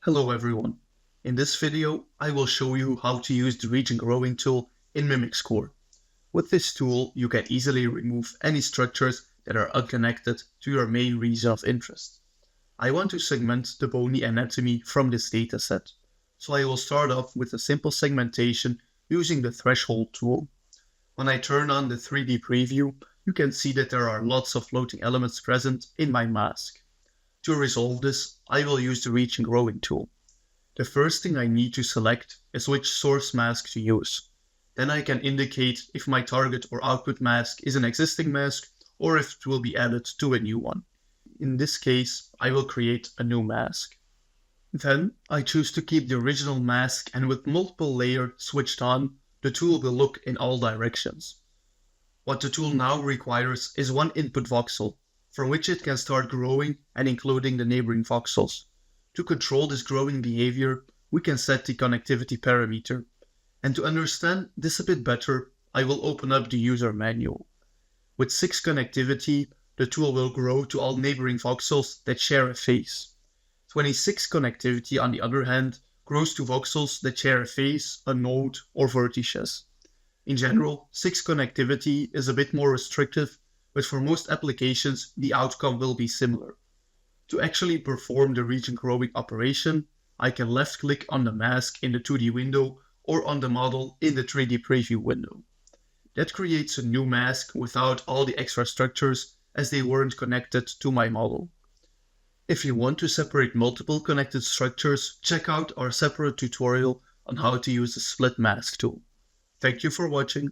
Hello everyone. In this video, I will show you how to use the region growing tool in Mimics Core. With this tool, you can easily remove any structures that are unconnected to your main region of interest. I want to segment the bony anatomy from this dataset, so I will start off with a simple segmentation using the threshold tool. When I turn on the 3D preview, you can see that there are lots of floating elements present in my mask. To resolve this, I will use the region growing tool. The first thing I need to select is which source mask to use. Then I can indicate if my target or output mask is an existing mask or if it will be added to a new one. In this case, I will create a new mask. Then I choose to keep the original mask, and with multiple layers switched on, the tool will look in all directions. What the tool now requires is one input voxel, from which it can start growing and including the neighboring voxels. To control this growing behavior, we can set the connectivity parameter. And to understand this a bit better, I will open up the user manual. With 6 connectivity, the tool will grow to all neighboring voxels that share a face. 26 connectivity, on the other hand, grows to voxels that share a face, a node, or vertices. In general, 6 connectivity is a bit more restrictive, but for most applications, the outcome will be similar. To actually perform the region growing operation, I can left-click on the mask in the 2D window or on the model in the 3D preview window. That creates a new mask without all the extra structures, as they weren't connected to my model. If you want to separate multiple connected structures, check out our separate tutorial on how to use the split mask tool. Thank you for watching.